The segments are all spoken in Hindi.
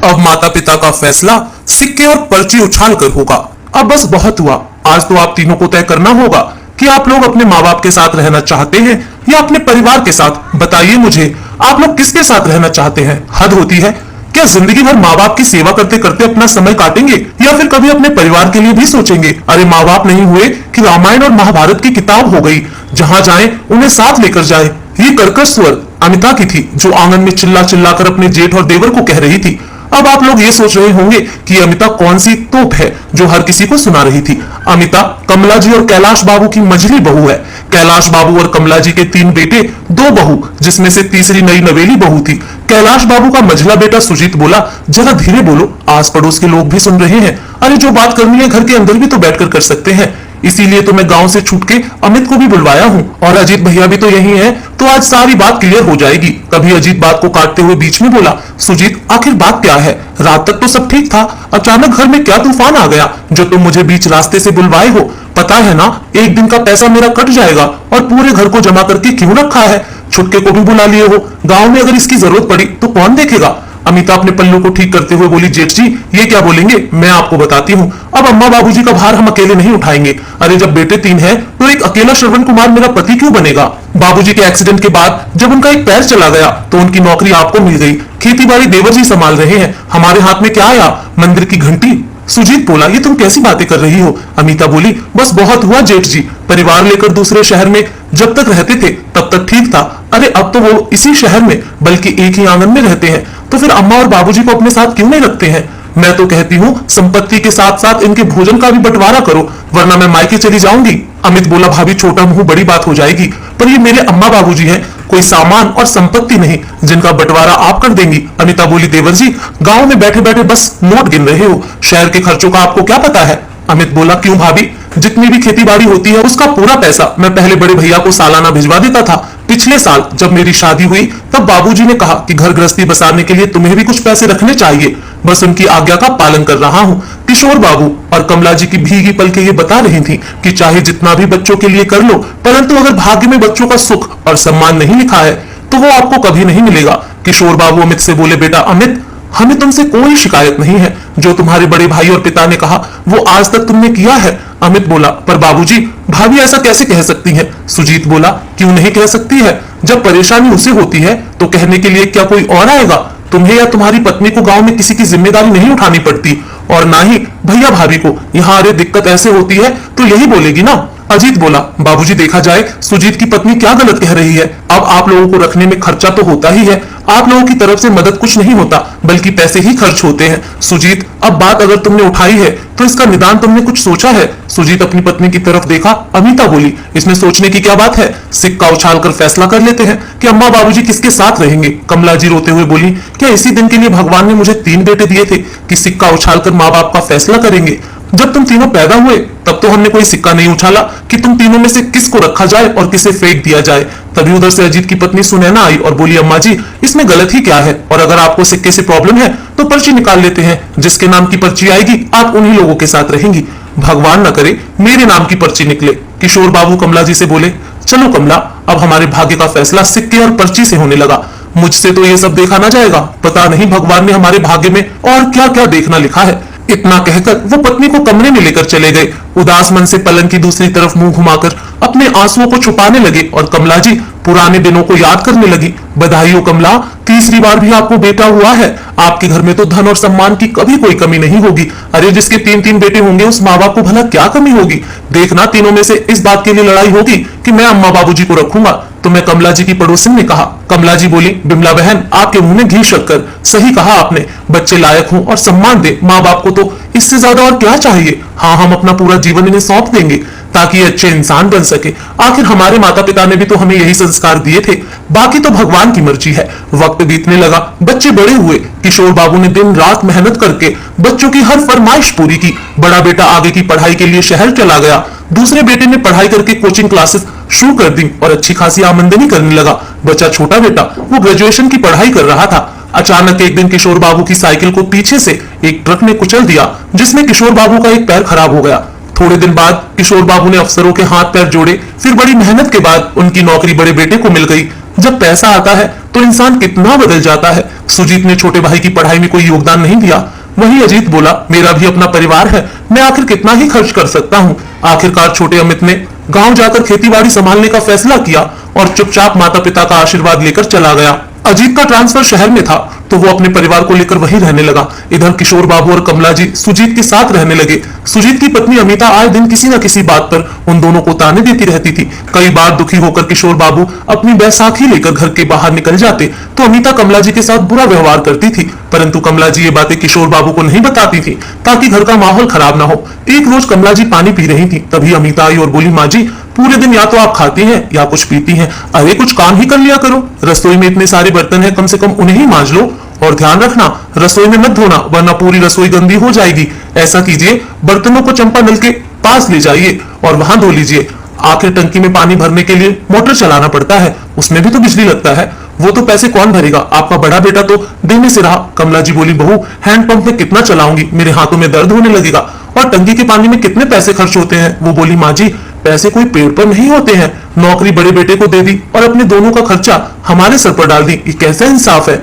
अब माता पिता का फैसला सिक्के और पर्ची उछाल कर होगा। अब बस बहुत हुआ, आज तो आप तीनों को तय करना होगा कि आप लोग अपने माँ बाप के साथ रहना चाहते हैं या अपने परिवार के साथ। बताइए मुझे, आप लोग किसके साथ रहना चाहते हैं? हद होती है। क्या जिंदगी भर माँ बाप की सेवा करते करते अपना समय काटेंगे या फिर कभी अपने परिवार के लिए भी सोचेंगे? अरे माँ बाप नहीं हुए कि रामायण और महाभारत की किताब हो गई, जहाँ जाए उन्हें साथ लेकर जाए। ये कर्कश स्वर अमिता की थी, जो आंगन में चिल्ला चिल्ला कर अपने जेठ और देवर को कह रही थी। अब आप लोग ये सोच रहे होंगे कि अमिता कौन सी तोप है जो हर किसी को सुना रही थी। अमिता कमला जी और कैलाश बाबू की मझली बहू है। कैलाश बाबू और कमला जी के 3 बेटे, 2 बहू, जिसमें से तीसरी नई नवेली बहू थी। कैलाश बाबू का मझला बेटा सुजीत बोला, जरा धीरे बोलो, आस पड़ोस के लोग भी सुन रहे हैं। अरे जो बात करनी है घर के अंदर भी तो बैठकर कर सकते हैं, इसीलिए तो मैं गांव से छूट के अमित को भी बुलवाया हूँ। और अजीत भैया भी तो यही हैं, तो आज सारी बात क्लियर हो जाएगी। कभी अजीत बात को काटते हुए बीच में बोला, सुजीत आखिर बात क्या है? रात तक तो सब ठीक था, अचानक घर में क्या तूफान आ गया जो तुम मुझे बीच रास्ते से बुलवाए हो? पता है ना, एक दिन का पैसा मेरा कट जाएगा और पूरे घर को जमा करके क्यों रखा है? छुटके को भी बुला लिए हो, गाँव में अगर इसकी जरूरत पड़ी तो कौन देखेगा? अमिता अपने पल्लू को ठीक करते हुए बोली, जेठ जी ये क्या बोलेंगे, मैं आपको बताती हूँ। अब अम्मा बाबूजी का भार हम अकेले नहीं उठाएंगे। अरे जब बेटे 3 हैं तो एक अकेला श्रवण कुमार मेरा पति क्यों बनेगा? बाबूजी के एक्सीडेंट के बाद जब उनका एक पैर चला गया तो उनकी नौकरी आपको मिल गई, खेती बाड़ी देवर जी संभाल रहे हैं, हमारे हाथ में क्या आया? मंदिर की घंटी। सुजीत बोला, ये तुम कैसी बातें कर रही हो? अमिता बोली, बस बहुत हुआ जेठ जी, परिवार लेकर दूसरे शहर में जब तक रहते थे तब तक ठीक था। अरे अब तो वो इसी शहर में बल्कि एक ही आंगन में रहते हैं, तो फिर अम्मा और बाबूजी को अपने साथ क्यों नहीं रखते हैं? मैं तो कहती हूँ संपत्ति के साथ साथ इनके भोजन का भी बंटवारा करो, वरना मैं मायके चली जाऊंगी। अमित बोला, भाभी छोटा मुंह बड़ी बात हो जाएगी, पर ये मेरे अम्मा बाबूजी हैं, कोई सामान और संपत्ति नहीं जिनका बंटवारा आप कर देंगी। अमिता बोली, देवर जी गांव में बैठे बैठे बस नोट गिन रहे हो, शहर के खर्चों का आपको क्या पता है? अमित बोला, क्यों भाभी, जितनी भी खेती बाड़ी होती है उसका पूरा पैसा मैं पहले बड़े भैया को सालाना भिजवा देता था। पिछले साल जब मेरी शादी हुई तब बाबूजी ने कहा कि घर गृहस्थी बसाने के लिए तुम्हें भी कुछ पैसे रखने चाहिए, बस उनकी आज्ञा का पालन कर रहा हूँ। किशोर बाबू और कमला जी की भीगी पलकें ये बता रही थी कि चाहे जितना भी बच्चों के लिए कर लो, परंतु अगर भाग्य में बच्चों का सुख और सम्मान नहीं लिखा है तो वो आपको कभी नहीं मिलेगा। किशोर बाबू अमित से बोले, बेटा अमित, हमें तुमसे कोई शिकायत नहीं है, जो तुम्हारे बड़े भाई और पिता ने कहा वो आज तक तुमने किया है। अमित बोला, पर बाबूजी भाभी ऐसा कैसे कह सकती हैं? सुजीत बोला, क्यों नहीं कह सकती है? जब परेशानी उसे होती है तो कहने के लिए क्या कोई और आएगा? तुम्हें या तुम्हारी पत्नी को गांव में किसी की जिम्मेदारी नहीं उठानी पड़ती, और ना ही भैया भाभी को। यहाँ अरे दिक्कत ऐसे होती है तो यही बोलेगी ना। अजीत बोला, बाबूजी देखा जाए सुजीत की पत्नी क्या गलत कह रही है? अब आप लोगों को रखने में खर्चा तो होता ही है, आप लोगों की तरफ से मदद कुछ नहीं होता बल्कि पैसे ही खर्च होते हैं। सुजीत अब बात अगर तुमने उठाई है तो इसका निदान तुमने कुछ सोचा है? सुजीत अपनी पत्नी की तरफ देखा। अमिता बोली, इसमें सोचने की क्या बात है, सिक्का उछाल कर फैसला कर लेते हैं कि अम्मा बाबूजी किसके साथ रहेंगे। कमला जी रोते हुए बोली, क्या इसी दिन के लिए भगवान ने मुझे 3 बेटे दिए थे कि सिक्का उछाल कर माँ बाप का फैसला करेंगे? जब तुम तीनों पैदा हुए तब तो हमने कोई सिक्का नहीं उछाला कि तुम तीनों में से किसको रखा जाए और किसे फेंक दिया जाए। तभी उधर से अजीत की पत्नी सुनैना आई और बोली, अम्मा जी इसमें गलत ही क्या है, और अगर आपको सिक्के से प्रॉब्लम है तो पर्ची निकाल लेते हैं, जिसके नाम की पर्ची आएगी आप उन्हीं लोगों के साथ रहेंगी। भगवान न करे मेरे नाम की पर्ची निकले। किशोर बाबू कमला जी से बोले, चलो कमला, अब हमारे भाग्य का फैसला सिक्के और पर्ची से होने लगा। मुझसे तो ये सब देखा ना जाएगा, पता नहीं भगवान ने हमारे भाग्य में और क्या क्या देखना लिखा है। इतना कहकर वो पत्नी को कमरे में लेकर चले गए। उदास मन से पलंग की दूसरी तरफ मुंह घुमाकर अपने आंसुओं को छुपाने लगे और कमला जी पुराने दिनों को याद करने लगी। बधाई हो कमला, तीसरी बार भी आपको बेटा हुआ है। आपके घर में तो धन और सम्मान की कभी कोई कमी नहीं होगी। अरे जिसके 3-3 बेटे होंगे उस माँ बाप को भला क्या कमी होगी? देखना तीनों में से इस बात के लिए लड़ाई होगी कि मैं अम्मा बाबूजी को रखूंगा। तो मैं कमला जी की पड़ोसिन ने कहा। कमला जी बोली, बिमला बहन आपके मुंह में घी शक्कर, सही कहा आपने, बच्चे लायक हों और सम्मान दे माँ बाप को तो इससे ज्यादा और क्या चाहिए। हाँ, हम अपना पूरा जीवन इन्हें सौंप देंगे ताकि ये अच्छे इंसान बन सके। आखिर हमारे माता पिता ने भी तो हमें यही संस्कार दिए थे, बाकी तो भगवान की मर्जी है। वक्त बीतने लगा, बच्चे बड़े हुए। किशोर बाबू ने दिन रात मेहनत करके बच्चों की हर फरमाइश पूरी की। बड़ा बेटा आगे की पढ़ाई के लिए शहर चला गया, दूसरे बेटे ने पढ़ाई करके कोचिंग क्लासेस शुरू कर दी और अच्छी खासी आमदनी करने लगा। बचा छोटा बेटा, वो ग्रेजुएशन की पढ़ाई कर रहा था। अचानक एक दिन किशोर बाबू की साइकिल को पीछे से एक ट्रक ने कुचल दिया, जिसमें किशोर बाबू का एक पैर खराब हो गया। थोड़े दिन बाद किशोर बाबू ने अफसरों के हाथ पैर जोड़े, फिर बड़ी मेहनत के बाद उनकी नौकरी बड़े बेटे को मिल गई। जब पैसा आता है तो इंसान कितना बदल जाता है। सुजीत ने छोटे भाई की पढ़ाई में कोई योगदान नहीं दिया। वहीं अजीत बोला, मेरा भी अपना परिवार है, मैं आखिर कितना ही खर्च कर सकता हूँ। आखिरकार छोटे अमित ने गांव जाकर खेतीबाड़ी संभालने का फैसला किया और चुपचाप माता पिता का आशीर्वाद लेकर चला गया। अजीत का ट्रांसफर शहर में था तो वो अपने परिवार को लेकर वहीं रहने लगा। इधर किशोर बाबू और कमला जी सुजीत के साथ रहने लगे। सुजीत की पत्नी अमिता आए दिन किसी न किसी बात पर उन दोनों को ताने देती रहती थी। कई बार दुखी होकर किशोर बाबू अपनी बैसाखी लेकर घर के बाहर निकल जाते तो अमिता कमला जी के साथ बुरा व्यवहार करती थी, परंतु कमला जी ये बातें किशोर बाबू को नहीं बताती थी ताकि घर का माहौल खराब ना हो। एक रोज कमला जी पानी पी रही थी, तभी अमिता आई और बोली, माँ जी पूरे दिन या तो आप खाती हैं या कुछ पीती हैं, अरे कुछ काम ही कर लिया करो। रसोई में इतने सारे बर्तन हैं, कम से कम उन्हें ही मांज लो। और ध्यान रखना, रसोई में मत धोना वरना पूरी रसोई गंदी हो जाएगी। ऐसा कीजिए, बर्तनों को चंपा नल के पास ले जाइए और वहां धो लीजिए। आखिर टंकी में पानी भरने के लिए मोटर चलाना पड़ता है, उसमें भी तो बिजली लगता है, वो तो पैसे कौन भरेगा, आपका बड़ा बेटा तो देने से रहा। कमला जी बोली, बहू हैंडपंप में कितना चलाऊंगी, मेरे हाथों में दर्द होने लगेगा। और टंकी के पानी में कितने पैसे खर्च होते हैं। वो बोली, माँ जी पैसे कोई पेड़ पर नहीं होते हैं, नौकरी बड़े बेटे को दे दी और अपने दोनों का खर्चा हमारे सर पर डाल दी, ये कैसा इंसाफ है।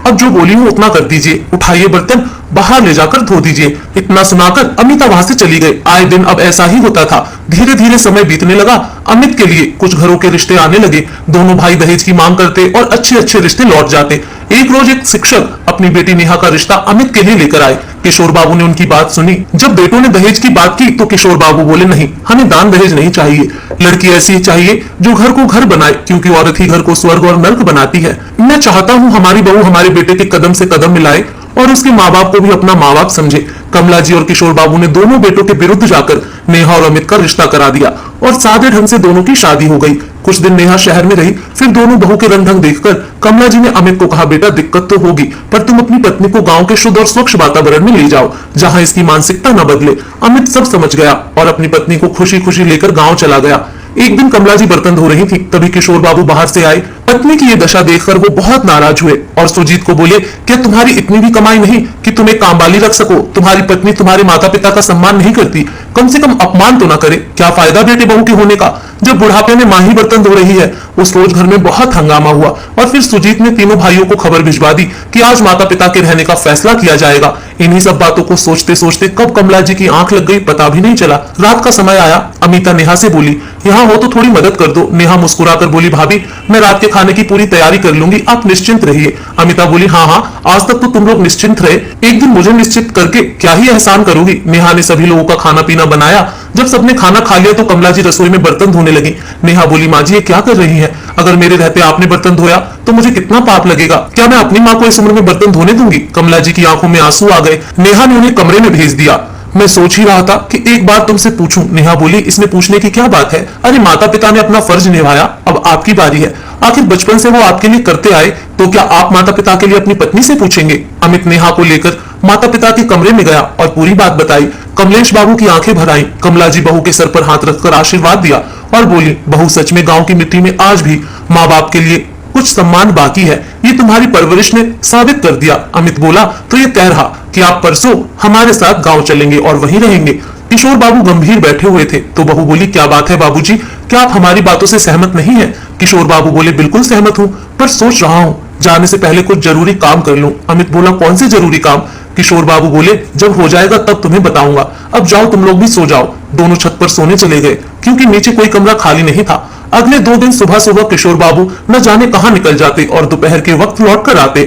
अब जो बोली हूँ उतना कर दीजिए, उठाइए बर्तन बाहर ले जाकर धो दीजिए। इतना सुनाकर अमिता वहां से चली गई। आए दिन अब ऐसा ही होता था। धीरे धीरे समय बीतने लगा। अमित के लिए कुछ घरों के रिश्ते आने लगे। दोनों भाई दहेज की मांग करते और अच्छे अच्छे रिश्ते लौट जाते। एक रोज एक शिक्षक अपनी बेटी नेहा का रिश्ता अमित के लिए लेकर आए। किशोर बाबू ने उनकी बात सुनी। जब बेटों ने दहेज की बात की तो किशोर बाबू बोले, नहीं, हमें दान दहेज नहीं चाहिए, लड़की ऐसी चाहिए जो घर को घर बनाए, क्योंकि औरत ही घर को स्वर्ग और नर्क बनाती है। मैं चाहता हूँ हमारी बहू हमारे बेटे के कदम से कदम मिलाए और उसके माँ बाप को भी अपना माँ बाप समझे। कमला जी और किशोर बाबू ने दोनों बेटों के विरुद्ध जाकर नेहा और अमित का रिश्ता करा दिया और सादे ढंग से दोनों की शादी हो गई। कुछ दिन नेहा शहर में रही, फिर दोनों बहू के रंग ढंग देखकर कमला जी ने अमित को कहा, बेटा दिक्कत तो होगी, पर तुम अपनी पत्नी को गांव के शुद्ध और स्वच्छ वातावरण में ले जाओ जहां इसकी मानसिकता न बदले। अमित सब समझ गया और अपनी पत्नी को खुशी खुशी लेकर गांव चला गया। एक दिन कमला जी बर्तन धो रही थी, तभी किशोर बाबू बाहर से आए। पत्नी की ये दशा देखकर वो बहुत नाराज हुए और सुजीत को बोले, क्या तुम्हारी इतनी भी कमाई नहीं कि तुम एक कामवाली रख सको? तुम्हारी पत्नी तुम्हारे माता पिता का सम्मान नहीं करती, कम से कम अपमान तो ना करे। क्या फायदा बेटे बहू के होने का जब बुढ़ापे में मां ही बर्तन धो रही है। उस रोज घर में बहुत हंगामा हुआ और फिर सुजीत ने तीनों भाइयों को खबर भिजवा दी कि आज माता पिता के रहने का फैसला किया जाएगा। इन्हीं सब बातों को सोचते सोचते कब कमला जी की आंख लग गई पता भी नहीं चला। रात का समय आया। अमिता नेहा से बोली, यहाँ हो तो थोड़ी मदद कर दो। नेहा मुस्कुराकर बोली, भाभी मैं रात के खाने की पूरी तैयारी कर लूंगी, आप निश्चिंत रहिए। अमिता बोली, हाँ हाँ, आज तक तो तुम लोग निश्चिंत रहे, एक दिन मुझे निश्चित करके क्या ही एहसान करोगी। नेहा ने सभी लोगों का खाना पीना बनाया। जब सबने खाना खा लिया तो कमला जी रसोई में बर्तन धोने लगी। नेहा बोली, माँ जी ये क्या कर रही है? अगर मेरे रहते आपने बर्तन धोया तो मुझे कितना पाप लगेगा। क्या मैं अपनी माँ को इस उम्र में बर्तन धोने दूंगी? कमला जी की आंखों में आंसू आ गए। नेहा ने उन्हें कमरे में भेज दिया। मैं सोच ही रहा था कि एक बार तुमसे पूछूं। नेहा बोली, इसमें पूछने की क्या बात है? अरे माता पिता ने अपना फर्ज निभाया, अब आपकी बारी है। आखिर बचपन से वो आपके लिए करते आए, तो क्या आप माता पिता के लिए अपनी पत्नी से पूछेंगे? अमित नेहा को लेकर माता पिता के कमरे में गया और पूरी बात बताई। कमलेश बाबू की आंखें भर आईं। कमला जी बहू के सर पर हाथ रखकर आशीर्वाद दिया और बोली, बहू सच में गांव की मिट्टी में आज भी माँ बाप के लिए कुछ सम्मान बाकी है, ये तुम्हारी परवरिश ने साबित कर दिया। अमित बोला, तो ये तय रहा कि आप परसों हमारे साथ गांव चलेंगे और वहीं रहेंगे। किशोर बाबू गंभीर बैठे हुए थे तो बहू बोली, क्या बात है बाबूजी, क्या आप हमारी बातों से सहमत नहीं है? किशोर बाबू बोले, बिल्कुल सहमत हूँ, पर सोच रहा हूँ जाने से पहले कुछ जरूरी काम कर लूं। अमित बोला, कौन से जरूरी काम? किशोर बाबू बोले, जब हो जाएगा तब तुम्हें बताऊंगा, अब जाओ तुम लोग भी सो जाओ। दोनों छत पर सोने चले गए क्योंकि नीचे कोई कमरा खाली नहीं था। अगले 2 दिन सुबह सुबह किशोर बाबू न जाने कहां निकल जाते और दोपहर के वक्त लौट कर आते।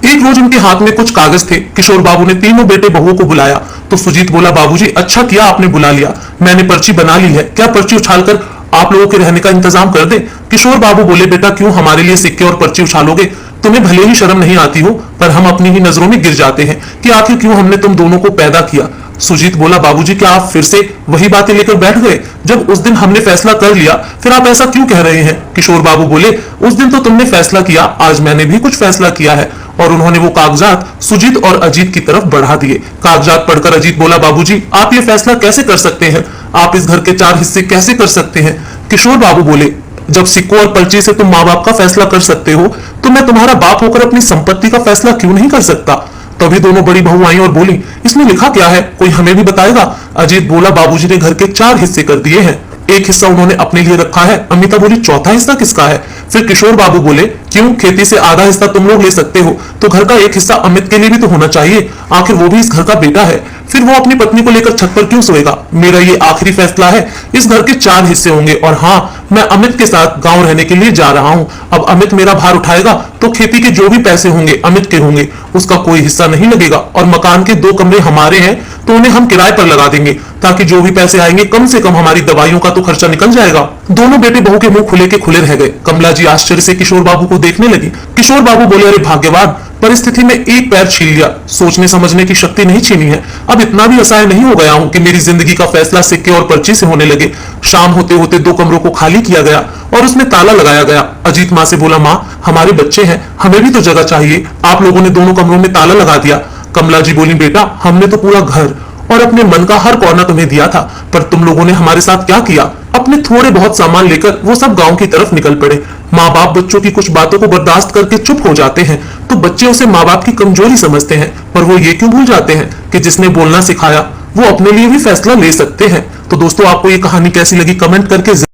एक रोज उनके हाथ में कुछ कागज थे। किशोर बाबू ने तीनों बेटे बहुओं को बुलाया तो सुजीत बोला, बाबूजी अच्छा किया आपने बुला लिया, मैंने पर्ची बना ली है, क्या पर्ची उछालकर आप लोगों के रहने का इंतजाम कर दे? किशोर बाबू बोले, बेटा क्यों हमारे लिए सिक्के और पर्ची उछालोगे? तुम्हें भले ही शर्म नहीं आती हो, पर हम अपनी ही नजरों में गिर जाते हैं कि आखिर क्यों हमने तुम दोनों को पैदा किया। सुजीत बोला, बाबूजी क्या आप फिर से वही बातें लेकर बैठ गए? जब उस दिन हमने फैसला कर लिया फिर आप ऐसा क्यों कह रहे हैं? किशोर बाबू बोले, उस दिन तो तुमने फैसला किया, आज मैंने भी कुछ फैसला किया है। और उन्होंने वो कागजात सुजीत और अजीत की तरफ बढ़ा दिए। कागजात पढ़कर अजीत बोला, बाबूजी आप ये फैसला कैसे कर सकते हैं? आप इस घर के 4 हिस्से कैसे कर सकते हैं? किशोर बाबू बोले, जब सिक्कों और पर्ची से तुम माँ बाप का फैसला कर सकते हो तो मैं तुम्हारा बाप होकर अपनी संपत्ति का फैसला क्यों नहीं कर सकता? तभी दोनों बड़ी बहू आई और बोली, इसमें लिखा क्या है, कोई हमें भी बताएगा? अजीत बोला, बाबूजी ने घर के 4 हिस्से कर दिए हैं, एक हिस्सा उन्होंने अपने लिए रखा है। अमिता बोली, चौथा हिस्सा किसका है? फिर किशोर बाबू बोले, क्यों, खेती से आधा हिस्सा तुम लोग ले सकते हो, तो घर का एक हिस्सा अमित के लिए भी तो होना चाहिए, आखिर वो भी इस घर का बेटा है। फिर वो अपनी पत्नी को लेकर छत पर क्यों सोएगा? मेरा ये आखिरी फैसला है। इस घर के 4 हिस्से होंगे और हाँ, मैं अमित के साथ गांव रहने के लिए जा रहा हूँ। अब अमित मेरा भार उठाएगा तो खेती के जो भी पैसे होंगे अमित के होंगे, उसका कोई हिस्सा नहीं लगेगा। और मकान के 2 कमरे हमारे हैं तो उन्हें हम किराए पर लगा देंगे, ताकि जो भी पैसे आएंगे कम से कम हमारी दवाइयों का तो खर्चा निकल जाएगा। दोनों बेटे बहू के मुंह खुले के खुले रह गए। कमला जी आश्चर्य से किशोर बाबू को देखने लगी। किशोर बाबू बोले, अरे भाग्यवान, परिस्थिति में एक पैर छीन लिया, सोचने समझने की शक्ति नहीं छीनी है। अब इतना भी असहाय नहीं हो गया हूं कि मेरी जिंदगी का फैसला सिक्के और पर्ची से होने लगे। शाम होते होते 2 कमरों को खाली किया गया और उसमें ताला लगाया गया। अजीत माँ से बोला, माँ, हमारे बच्चे हैं, हमें भी तो जगह चाहिए, आप लोगों ने दोनों कमरों में ताला लगा दिया। कमला जी बोली, बेटा, हमने तो पूरा घर और अपने मन का हर कॉर्नर तुम्हें दिया था, पर तुम लोगों ने हमारे साथ क्या किया? अपने थोड़े बहुत सामान लेकर वो सब गांव की तरफ निकल पड़े। माँ बाप बच्चों की कुछ बातों को बर्दाश्त करके चुप हो जाते हैं तो बच्चे उसे माँ बाप की कमजोरी समझते हैं, पर वो ये क्यों भूल जाते हैं कि जिसने बोलना सिखाया वो अपने लिए भी फैसला ले सकते हैं। तो दोस्तों, आपको ये कहानी कैसी लगी कमेंट करके